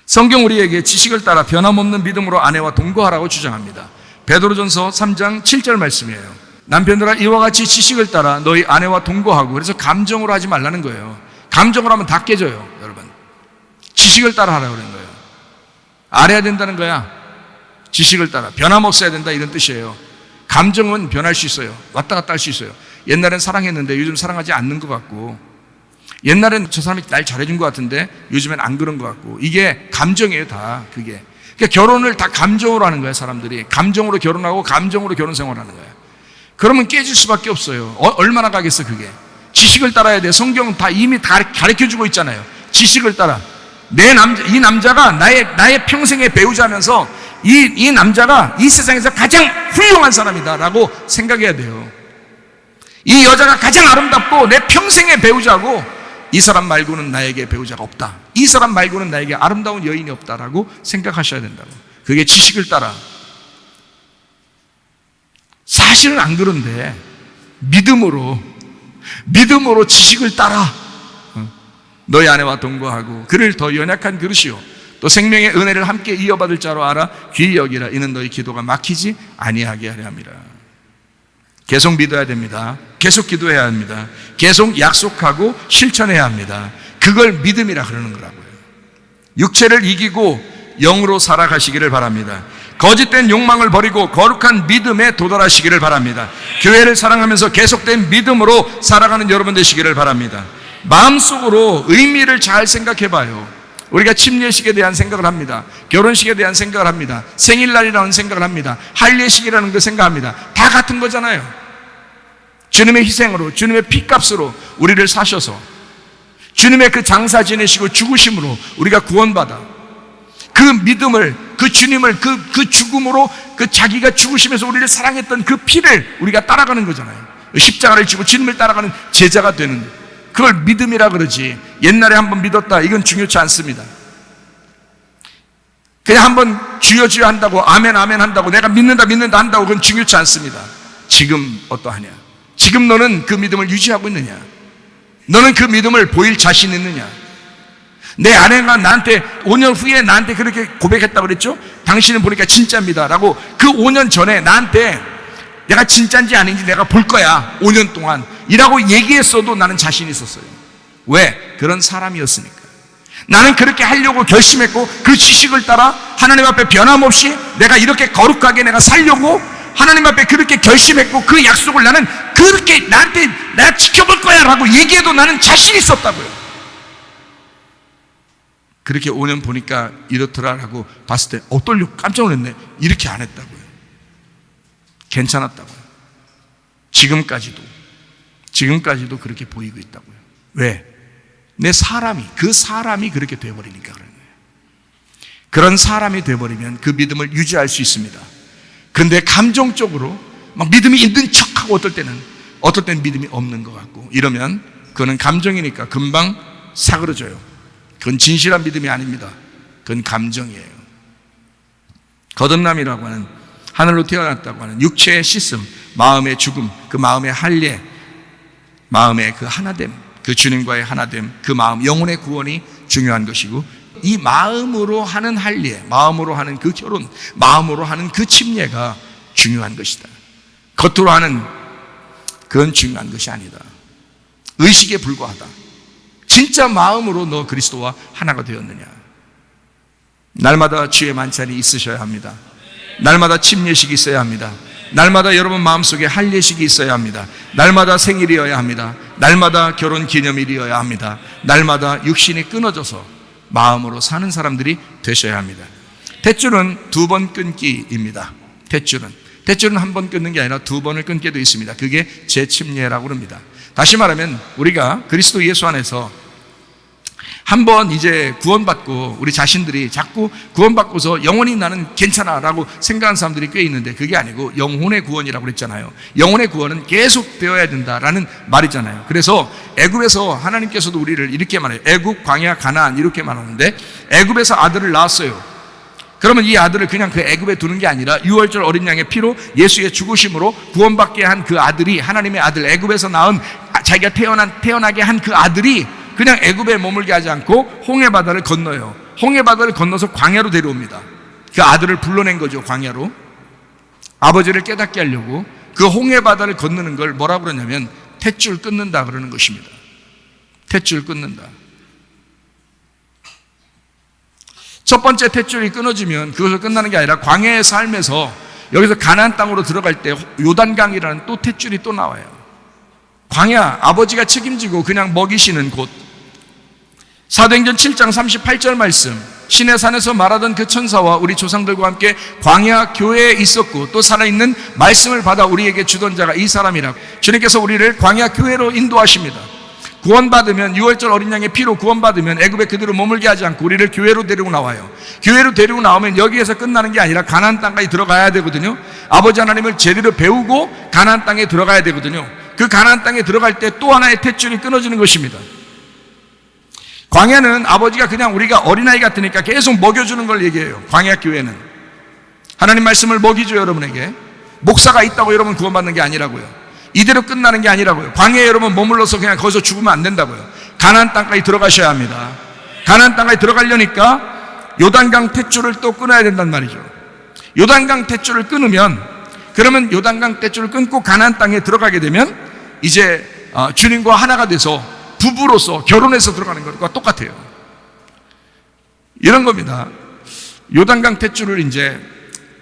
성경 우리에게 지식을 따라 변함없는 믿음으로 아내와 동거하라고 주장합니다. 베드로전서 3장 7절 말씀이에요. 남편들아 이와 같이 지식을 따라 너희 아내와 동거하고, 그래서 감정으로 하지 말라는 거예요. 감정으로 하면 다 깨져요, 여러분. 지식을 따라 하라고 그러는 거예요. 알아야 된다는 거야. 지식을 따라 변함없어야 된다 이런 뜻이에요. 감정은 변할 수 있어요. 왔다 갔다 할 수 있어요. 옛날엔 사랑했는데 요즘 사랑하지 않는 것 같고, 옛날엔 저 사람이 날 잘해준 것 같은데 요즘엔 안 그런 것 같고, 이게 감정이에요. 다 그게. 그러니까 결혼을 다 감정으로 하는 거예요. 사람들이 감정으로 결혼하고 감정으로 결혼 생활하는 거예요. 그러면 깨질 수밖에 없어요. 얼마나 가겠어 그게. 지식을 따라야 돼. 성경은 다 이미 다 가르쳐주고 있잖아요. 지식을 따라. 이 남자가 나의 평생의 배우자면서 이 남자가 이 세상에서 가장 훌륭한 사람이다 라고 생각해야 돼요. 이 여자가 가장 아름답고 내 평생의 배우자고, 이 사람 말고는 나에게 배우자가 없다, 이 사람 말고는 나에게 아름다운 여인이 없다라고 생각하셔야 된다고. 그게 지식을 따라. 사실은 안 그런데 믿음으로 지식을 따라 너희 아내와 동거하고 그를 더 연약한 그릇이요 또 생명의 은혜를 함께 이어받을 자로 알아 귀히 여기라. 이는 너희 기도가 막히지 아니하게 하려 함이라. 계속 믿어야 됩니다. 계속 기도해야 합니다. 계속 약속하고 실천해야 합니다. 그걸 믿음이라 그러는 거라고요. 육체를 이기고 영으로 살아가시기를 바랍니다. 거짓된 욕망을 버리고 거룩한 믿음에 도달하시기를 바랍니다. 교회를 사랑하면서 계속된 믿음으로 살아가는 여러분 되시기를 바랍니다. 마음속으로 의미를 잘 생각해 봐요. 우리가 침례식에 대한 생각을 합니다. 결혼식에 대한 생각을 합니다. 생일날이라는 생각을 합니다. 할례식이라는 걸 생각합니다. 다 같은 거잖아요. 주님의 희생으로, 주님의 피값으로 우리를 사셔서, 주님의 그 장사 지내시고 죽으심으로 우리가 구원받아, 그 믿음을, 그 주님을, 그 죽음으로, 그 자기가 죽으시면서 우리를 사랑했던 그 피를 우리가 따라가는 거잖아요. 십자가를 지고 주님을 따라가는 제자가 되는, 그걸 믿음이라 그러지, 옛날에 한번 믿었다, 이건 중요치 않습니다. 그냥 한번 주여 주여 한다고, 아멘 아멘 한다고, 내가 믿는다 한다고, 그건 중요치 않습니다. 지금 어떠하냐? 지금 너는 그 믿음을 유지하고 있느냐? 너는 그 믿음을 보일 자신 있느냐? 내 아내가 나한테 5년 후에 나한테 그렇게 고백했다고 그랬죠? 당신은 보니까 진짜입니다 라고, 그 5년 전에 나한테 내가 진짜인지 아닌지 내가 볼 거야, 5년 동안 이라고 얘기했어도 나는 자신이 있었어요. 왜? 그런 사람이었으니까. 나는 그렇게 하려고 결심했고, 그 지식을 따라 하나님 앞에 변함없이 내가 이렇게 거룩하게 내가 살려고 하나님 앞에 그렇게 결심했고, 그 약속을 나는 그렇게 나한테 내가 지켜볼 거야 라고 얘기해도 나는 자신이 있었다고요. 그렇게 5년 보니까 이렇더라라고 봤을 때 떨려, 깜짝 놀랐네. 이렇게 안 했다고요. 괜찮았다고요. 지금까지도 그렇게 보이고 있다고요. 왜? 내 사람이, 그 사람이 그렇게 되어버리니까 그런 거예요. 그런 사람이 되어버리면 그 믿음을 유지할 수 있습니다. 그런데 감정적으로 막 믿음이 있는 척하고 어떨 때는 믿음이 없는 것 같고 이러면 그거는 감정이니까 금방 사그러져요. 그건 진실한 믿음이 아닙니다. 그건 감정이에요. 거듭남이라고 하는, 하늘로 태어났다고 하는 육체의 씻음, 마음의 죽음, 그 마음의 할례, 마음의 그 하나됨, 그 주님과의 하나됨, 그 마음, 영혼의 구원이 중요한 것이고, 이 마음으로 하는 할례, 마음으로 하는 그 결혼, 마음으로 하는 그 침례가 중요한 것이다. 겉으로 하는 그건 중요한 것이 아니다. 의식에 불과하다. 진짜 마음으로 너 그리스도와 하나가 되었느냐? 날마다 주의 만찬이 있으셔야 합니다. 날마다 침례식이 있어야 합니다. 날마다 여러분 마음속에 할례식이 있어야 합니다. 날마다 생일이어야 합니다. 날마다 결혼 기념일이어야 합니다. 날마다 육신이 끊어져서 마음으로 사는 사람들이 되셔야 합니다. 탯줄은 2번 끊기입니다. 탯줄은 한 번 끊는 게 아니라 2번을 끊게도 있습니다. 그게 재침례라고 합니다. 다시 말하면 우리가 그리스도 예수 안에서 한번 이제 구원받고 우리 자신들이 자꾸 구원받고서 영원히 나는 괜찮아 라고 생각하는 사람들이 꽤 있는데, 그게 아니고 영혼의 구원이라고 그랬잖아요. 영혼의 구원은 계속 되어야 된다라는 말이잖아요. 그래서 애굽에서 하나님께서도 우리를 이렇게 말해요. 애굽, 광야, 가나안 이렇게 말하는데, 애굽에서 아들을 낳았어요. 그러면 이 아들을 그냥 그 애굽에 두는 게 아니라 6월절 어린 양의 피로 예수의 죽으심으로 구원받게 한 그 아들이, 하나님의 아들, 애굽에서 낳은 자기가 태어나게 한 그 아들이 그냥 애굽에 머물게 하지 않고 홍해바다를 건너요. 홍해바다를 건너서 광야로 데려옵니다. 그 아들을 불러낸 거죠, 광야로. 아버지를 깨닫게 하려고 그 홍해바다를 건너는 걸 뭐라고 그러냐면 탯줄 끊는다 그러는 것입니다. 탯줄 끊는다. 첫 번째 탯줄이 끊어지면 그것을 끝나는 게 아니라 광야의 삶에서 여기서 가나안 땅으로 들어갈 때 요단강이라는 또 탯줄이 또 나와요. 광야, 아버지가 책임지고 그냥 먹이시는 곳. 사도행전 7장 38절 말씀, 시내산에서 말하던 그 천사와 우리 조상들과 함께 광야 교회에 있었고 또 살아있는 말씀을 받아 우리에게 주던 자가 이 사람이라고. 주님께서 우리를 광야 교회로 인도하십니다. 구원받으면, 6월절 어린 양의 피로 구원받으면 애굽에 그대로 머물게 하지 않고 우리를 교회로 데리고 나와요. 교회로 데리고 나오면 여기에서 끝나는 게 아니라 가나안 땅까지 들어가야 되거든요. 아버지 하나님을 제대로 배우고 가나안 땅에 들어가야 되거든요. 그 가나안 땅에 들어갈 때 또 하나의 탯줄이 끊어지는 것입니다. 광야는 아버지가 그냥 우리가 어린아이 같으니까 계속 먹여주는 걸 얘기해요. 광야 교회는 하나님 말씀을 먹이죠. 여러분에게 목사가 있다고 여러분 구원받는 게 아니라고요. 이대로 끝나는 게 아니라고요. 광야에 여러분 머물러서 그냥 거기서 죽으면 안 된다고요. 가나안 땅까지 들어가셔야 합니다. 가나안 땅까지 들어가려니까 요단강 탯줄을 또 끊어야 된단 말이죠. 요단강 탯줄을 끊으면, 그러면 요단강 탯줄을 끊고 가나안 땅에 들어가게 되면 이제 주님과 하나가 돼서 부부로서 결혼해서 들어가는 것과 똑같아요. 이런 겁니다. 요단강 탯줄을 이제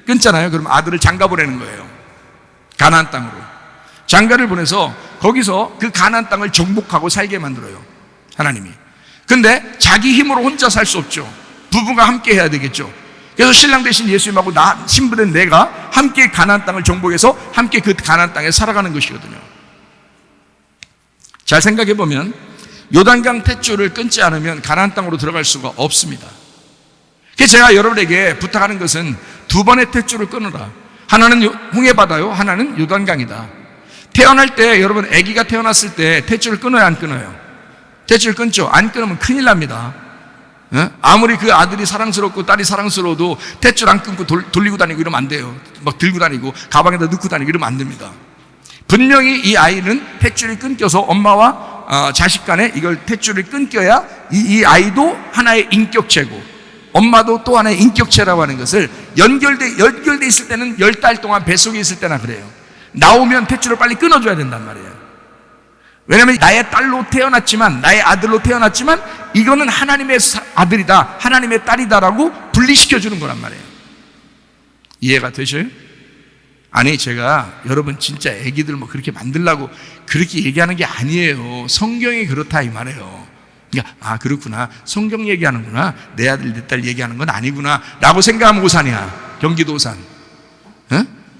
끊잖아요. 그럼 아들을 장가 보내는 거예요. 가나안 땅으로 장가를 보내서 거기서 그 가나안 땅을 정복하고 살게 만들어요, 하나님이. 근데 자기 힘으로 혼자 살 수 없죠. 부부가 함께 해야 되겠죠. 그래서 신랑 대신 예수님하고 나 신부된 내가 함께 가나안 땅을 정복해서 함께 그 가나안 땅에 살아가는 것이거든요. 잘 생각해 보면 요단강 탯줄을 끊지 않으면 가나안 땅으로 들어갈 수가 없습니다. 그래서 제가 여러분에게 부탁하는 것은 두 번의 탯줄을 끊으라. 하나는 홍해바다요, 하나는 요단강이다. 태어날 때 여러분 아기가 태어났을 때 탯줄을 끊어요, 안 끊어요? 탯줄 끊죠. 안 끊으면 큰일 납니다. 아무리 그 아들이 사랑스럽고 딸이 사랑스러워도 탯줄 안 끊고 돌리고 다니고 이러면 안 돼요. 막 들고 다니고 가방에다 넣고 다니고 이러면 안 됩니다. 분명히 이 아이는 탯줄이 끊겨서 엄마와 자식 간에 이걸 탯줄을 끊겨야 이 아이도 하나의 인격체고 엄마도 또 하나의 인격체라고 하는 것을 연결돼 있을 때는 10달 동안 뱃속에 있을 때나 그래요. 나오면 탯줄을 빨리 끊어줘야 된단 말이에요. 왜냐하면 나의 딸로 태어났지만, 나의 아들로 태어났지만 이거는 하나님의 아들이다, 하나님의 딸이다라고 분리시켜 주는 거란 말이에요. 이해가 되셔요? 아니, 제가 여러분 진짜 애기들 뭐 그렇게 만들라고 그렇게 얘기하는 게 아니에요. 성경이 그렇다 이 말이에요. 그러니까 그렇구나, 성경 얘기하는구나, 내 아들 내 딸 얘기하는 건 아니구나 라고 생각하면 오산이야. 경기도 오산.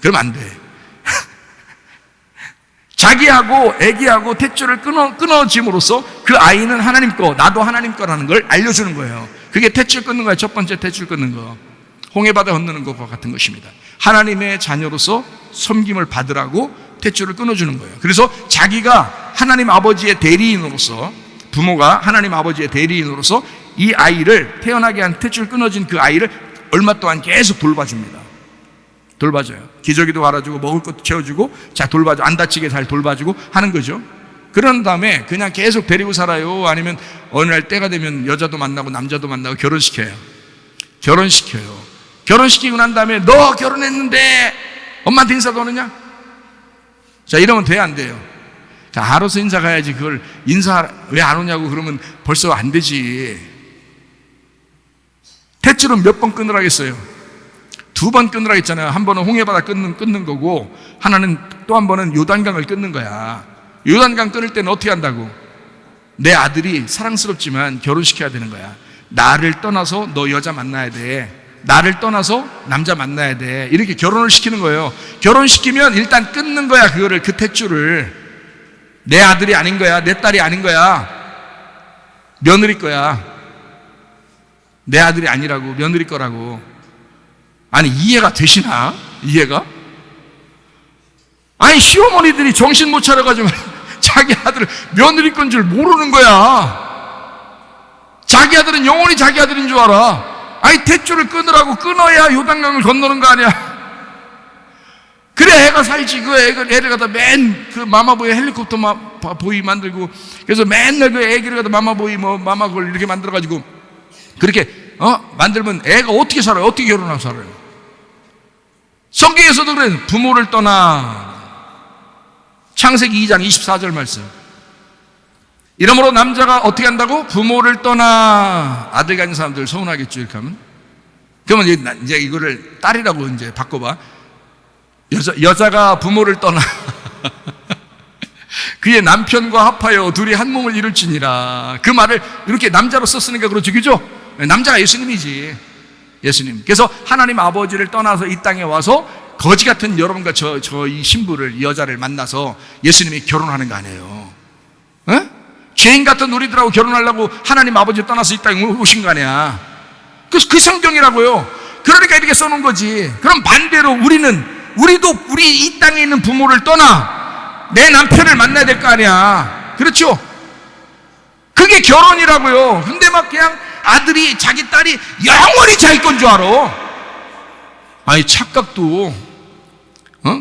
그러면 안 돼. 자기하고 애기하고 탯줄을 끊어짐으로써 그 아이는 하나님 거, 나도 하나님 거라는 걸 알려주는 거예요. 그게 탯줄 끊는 거예요. 첫 번째 탯줄 끊는 거. 홍해바다 건너는 것과 같은 것입니다. 하나님의 자녀로서 섬김을 받으라고 탯줄을 끊어주는 거예요. 그래서 자기가 하나님 아버지의 대리인으로서, 부모가 하나님 아버지의 대리인으로서 이 아이를, 태어나게 한 탯줄 끊어진 그 아이를 얼마 동안 계속 돌봐줍니다. 돌봐줘요. 기저귀도 갈아주고 먹을 것도 채워주고, 자 돌봐줘, 안 다치게 잘 돌봐주고 하는 거죠. 그런 다음에 그냥 계속 데리고 살아요? 아니면 어느 날 때가 되면 여자도 만나고 남자도 만나고 결혼시켜요. 결혼시키고 난 다음에 너 결혼했는데 엄마한테 인사도 오느냐? 자, 이러면 돼, 안 돼요? 자, 알아서 인사 가야지. 그걸 인사 왜 안 오냐고 그러면 벌써 안 되지. 탯줄은 몇 번 끊으라겠어요? 2번 끊으라 했잖아요. 한 번은 홍해바다 끊는 거고, 하나는 또 한 번은 요단강을 끊는 거야. 요단강 끊을 때는 어떻게 한다고? 내 아들이 사랑스럽지만 결혼시켜야 되는 거야. 나를 떠나서 너 여자 만나야 돼. 나를 떠나서 남자 만나야 돼. 이렇게 결혼을 시키는 거예요. 결혼시키면 일단 끊는 거야. 그거를, 그 탯줄을. 내 아들이 아닌 거야. 내 딸이 아닌 거야. 며느리 거야. 내 아들이 아니라고, 며느리 거라고. 아니, 이해가 되시나? 이해가? 아니, 시어머니들이 정신 못 차려가지고 자기 아들을 며느리 건 줄 모르는 거야. 자기 아들은 영원히 자기 아들인 줄 알아. 아니, 탯줄을 끊으라고 끊어야 요단강을 건너는 거 아니야. 그래 애가 살지. 그 애를 갖다 그 마마보이 헬리콥터 보이 만들고, 그래서 맨날 그 애기를 갖다 마마보이 마마걸 이렇게 만들어가지고 그렇게 만들면 애가 어떻게 살아요? 어떻게 결혼하고 살아요? 성경에서도 그래. 부모를 떠나. 창세기 2장 24절 말씀. 이러므로 남자가 어떻게 한다고? 부모를 떠나. 아들 가진 사람들 서운하겠죠, 이렇게 하면. 그러면 이제 이거를 딸이라고 이제 바꿔봐. 여자가 부모를 떠나. 그의 남편과 합하여 둘이 한 몸을 이룰지니라. 그 말을 이렇게 남자로 썼으니까 그렇죠, 그죠? 남자가 예수님이지. 예수님. 그래서 하나님 아버지를 떠나서 이 땅에 와서 거지 같은 여러분과 저 이 신부를, 이 여자를 만나서 예수님이 결혼하는 거 아니에요. 죄인 같은 우리들하고 결혼하려고 하나님 아버지를 떠나서 이 땅에 오신 거 아니야. 그 성경이라고요. 그러니까 이렇게 써놓은 거지. 그럼 반대로 우리도 우리 이 땅에 있는 부모를 떠나 내 남편을 만나야 될 거 아니야. 그렇죠? 그게 결혼이라고요. 근데 막 그냥 아들이, 자기 딸이 영원히 자기 건 줄 알아. 아니, 착각도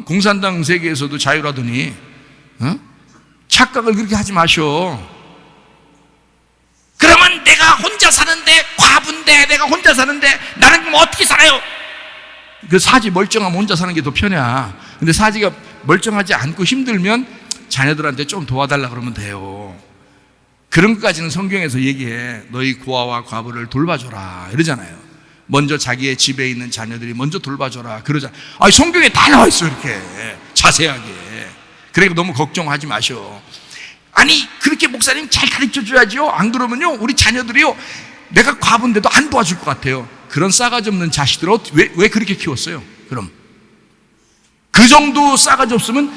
공산당 세계에서도 자유라더니 착각을 그렇게 하지 마셔. 그러면 내가 혼자 사는데, 과부인데 내가 혼자 사는데 나는 그럼 어떻게 살아요? 그 사지 멀쩡하면 혼자 사는 게 더 편해. 근데 사지가 멀쩡하지 않고 힘들면 자녀들한테 좀 도와달라 그러면 돼요. 그런 것까지는 성경에서 얘기해. 너희 고아와 과부를 돌봐줘라 이러잖아요. 먼저 자기의 집에 있는 자녀들이 먼저 돌봐줘라 그러잖아요. 아니, 성경에 다 나와 있어, 이렇게 자세하게. 그러니까 너무 걱정하지 마셔. 아니 그렇게 목사님 잘 가르쳐 줘야죠. 안 그러면요 우리 자녀들이요 내가 과부인데도 안 도와줄 것 같아요. 그런 싸가지 없는 자식들을 왜 그렇게 키웠어요? 그럼 그 정도 싸가지 없으면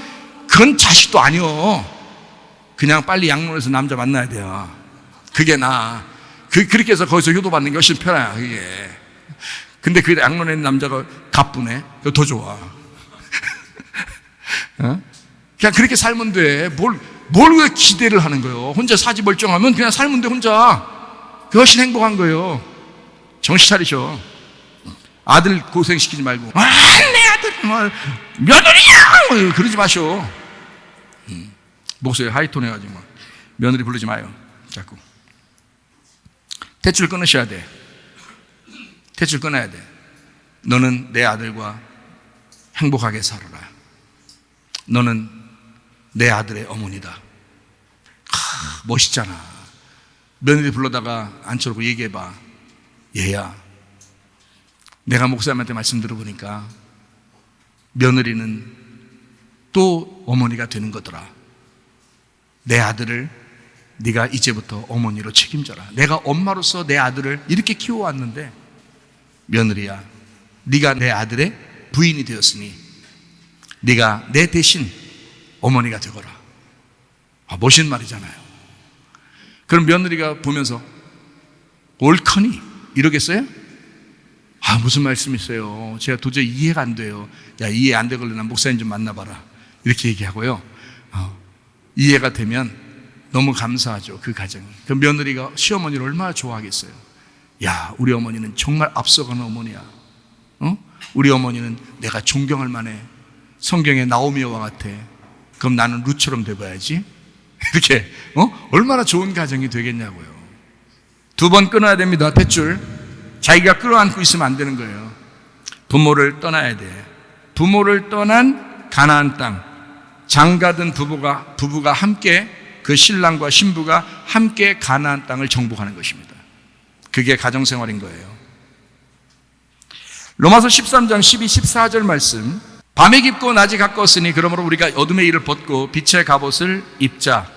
그건 자식도 아니요. 그냥 빨리 양로원에서 남자 만나야 돼요. 그게 나아. 그렇게 해서 거기서 효도받는 게 훨씬 편해요. 그게. 근데 그 양로원에 있는 남자가 가쁘네. 그거 더 좋아. 어? 그냥 그렇게 살면 돼. 뭘 왜 기대를 하는 거예요? 혼자 사지 멀쩡하면 그냥 살면 돼, 혼자. 그게 훨씬 행복한 거예요. 정신 차리셔. 아들 고생시키지 말고, 내 아들, 며느리야! 그러지 마셔. 목소리 하이톤 해가지고, 며느리 부르지 마요. 자꾸. 대출 끊으셔야 돼. 대출 끊어야 돼. 너는 내 아들과 행복하게 살아라. 너는 내 아들의 어머니다. 멋있잖아. 며느리 불러다가 앉혀놓고 얘기해봐. 얘야, 내가 목사님한테 말씀 들어보니까 며느리는 또 어머니가 되는 거더라. 내 아들을 네가 이제부터 어머니로 책임져라. 내가 엄마로서 내 아들을 이렇게 키워왔는데 며느리야, 네가 내 아들의 부인이 되었으니 네가 내 대신 어머니가 되거라. 멋있는 말이잖아요. 그럼 며느리가 보면서 옳거니 이러겠어요? 무슨 말씀이세요? 제가 도저히 이해가 안 돼요. 야, 이해 안 되걸로 난 목사님 좀 만나봐라. 이렇게 얘기하고요. 이해가 되면 너무 감사하죠. 그 가정이. 그 며느리가 시어머니를 얼마나 좋아하겠어요. 야, 우리 어머니는 정말 앞서가는 어머니야. 우리 어머니는 내가 존경할 만해. 성경의 나오미와 같아. 그럼 나는 룻처럼 돼봐야지. 이렇게 얼마나 좋은 가정이 되겠냐고요. 두 번 끊어야 됩니다. 대출. 자기가 끌어안고 있으면 안 되는 거예요. 부모를 떠나야 돼. 부모를 떠난 가나안 땅. 장가든 부부가 함께, 그 신랑과 신부가 함께 가나안 땅을 정복하는 것입니다. 그게 가정생활인 거예요. 로마서 13장 12, 14절 말씀. 밤이 깊고 낮이 가까웠으니 그러므로 우리가 어둠의 일을 벗고 빛의 갑옷을 입자.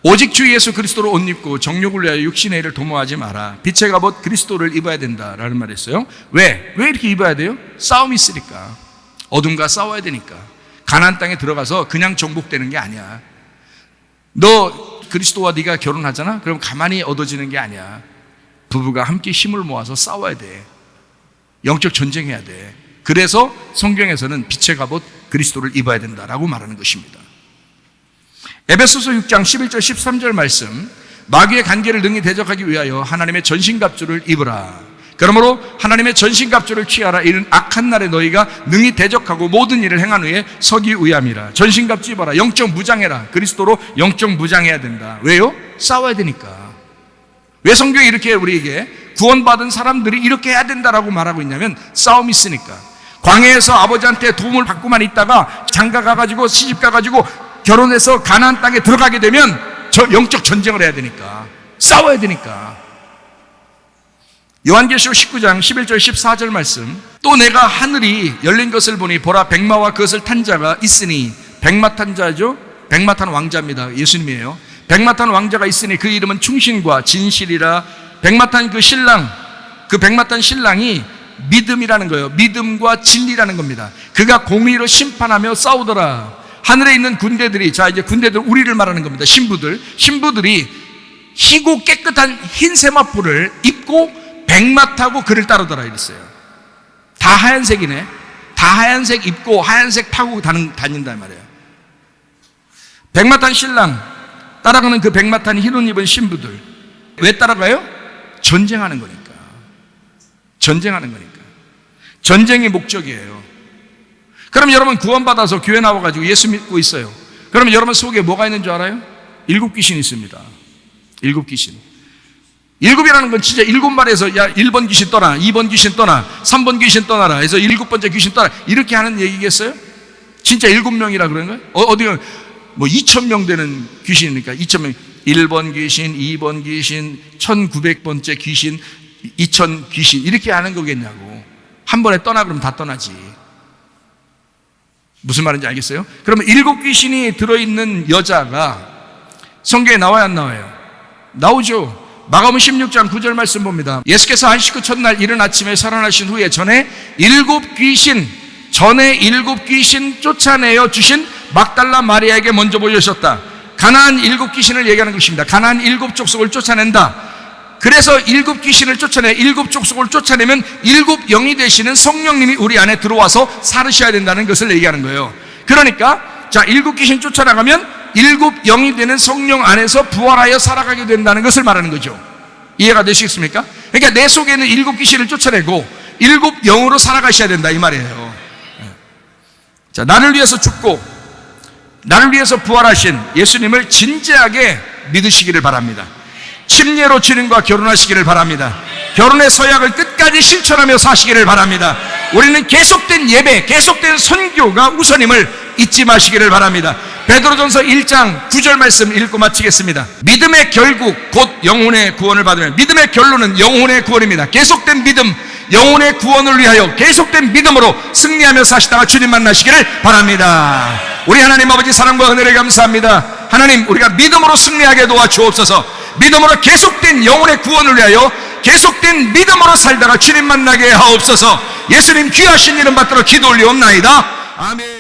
오직 주 예수 그리스도로 옷 입고 정욕을 위하여 육신의 일을 도모하지 마라. 빛의 갑옷 그리스도를 입어야 된다라는 말을 했어요. 왜 이렇게 입어야 돼요? 싸움이 있으니까. 어둠과 싸워야 되니까. 가나안 땅에 들어가서 그냥 정복되는 게 아니야. 너 그리스도와 네가 결혼하잖아? 그럼 가만히 얻어지는 게 아니야. 부부가 함께 힘을 모아서 싸워야 돼. 영적 전쟁해야 돼. 그래서 성경에서는 빛의 갑옷 그리스도를 입어야 된다라고 말하는 것입니다. 에베소서 6장 11절 13절 말씀. 마귀의 간계를 능히 대적하기 위하여 하나님의 전신갑주를 입으라. 그러므로 하나님의 전신갑주를 취하라. 이는 악한 날에 너희가 능히 대적하고 모든 일을 행한 후에 서기 위함이라. 전신갑주 입어라. 영적 무장해라. 그리스도로 영적 무장해야 된다. 왜요? 싸워야 되니까. 왜 성경이 이렇게 우리에게 구원받은 사람들이 이렇게 해야 된다라고 말하고 있냐면 싸움이 있으니까. 광야에서 아버지한테 도움을 받고만 있다가 장가 가가지고 시집 가가지고 결혼해서 가나안 땅에 들어가게 되면 영적 전쟁을 해야 되니까. 싸워야 되니까. 요한계시록 19장 11절 14절 말씀. 또 내가 하늘이 열린 것을 보니 보라 백마와 그것을 탄 자가 있으니. 백마 탄 자죠. 백마 탄 왕자입니다. 예수님이에요. 백마 탄 왕자가 있으니 그 이름은 충신과 진실이라. 백마 탄 그 신랑, 그 백마 탄 신랑이 믿음이라는 거예요. 믿음과 진리라는 겁니다. 그가 공의로 심판하며 싸우더라. 하늘에 있는 군대들이, 자 이제 군대들 우리를 말하는 겁니다. 신부들이 희고 깨끗한 흰 세마포를 입고 백마 타고 그를 따르더라 이랬어요. 다 하얀색이네. 다 하얀색 입고 하얀색 타고 다닌다 말이에요. 백마 탄 신랑 따라가는 그 백마 탄 흰 옷 입은 신부들. 왜 따라가요? 전쟁하는 거니까. 전쟁하는 거니까. 전쟁이 목적이에요. 그럼 여러분 구원받아서 교회 나와가지고 예수 믿고 있어요. 그러면 여러분 속에 뭐가 있는 줄 알아요? 7 귀신이 있습니다. 7 귀신. 7이라는 건 진짜 7마리에서 야 1번 귀신 떠나, 2번 귀신 떠나, 3번 귀신 떠나라 해서 7번째 귀신 떠나 이렇게 하는 얘기겠어요? 진짜 7명이라 그러는 거예요? 어디가 뭐 2,000명 되는 귀신이니까 2,000명. 1번 귀신, 2번 귀신, 1900번째 귀신, 2000 귀신 이렇게 하는 거겠냐고. 한 번에 떠나 그러면 다 떠나지. 무슨 말인지 알겠어요? 그러면 7 귀신이 들어있는 여자가 성경에 나와요, 안 나와요? 나오죠. 마가복음 16장 9절 말씀 봅니다. 예수께서 안식 후 첫날 이른 아침에 살아나신 후에 전에 일곱 귀신 쫓아내어 주신 막달라 마리아에게 먼저 보여주셨다. 가나안 일곱 귀신을 얘기하는 것입니다. 가나안 일곱 족속을 쫓아낸다. 그래서 일곱 귀신을 일곱 족속을 쫓아내면 일곱 영이 되시는 성령님이 우리 안에 들어와서 살으셔야 된다는 것을 얘기하는 거예요. 그러니까 자, 일곱 귀신 쫓아나가면 일곱 영이 되는 성령 안에서 부활하여 살아가게 된다는 것을 말하는 거죠. 이해가 되시겠습니까? 그러니까 내 속에 있는 일곱 귀신을 쫓아내고 일곱 영으로 살아가셔야 된다, 이 말이에요. 자, 나를 위해서 죽고 나를 위해서 부활하신 예수님을 진지하게 믿으시기를 바랍니다. 침례로 주님과 결혼하시기를 바랍니다. 결혼의 서약을 끝까지 실천하며 사시기를 바랍니다. 우리는 계속된 예배, 계속된 선교가 우선임을 잊지 마시기를 바랍니다. 베드로전서 1장 9절 말씀 읽고 마치겠습니다. 믿음의 결국 곧 영혼의 구원을 받으면, 믿음의 결론은 영혼의 구원입니다. 계속된 믿음, 영혼의 구원을 위하여 계속된 믿음으로 승리하며 사시다가 주님 만나시기를 바랍니다. 우리 하나님 아버지 사랑과 은혜를 감사합니다. 하나님, 우리가 믿음으로 승리하게 도와주옵소서. 믿음으로 계속된 영혼의 구원을 위하여 계속된 믿음으로 살다가 주님 만나게 하옵소서. 예수님 귀하신 이름 받들어 기도 올리옵나이다. 아멘.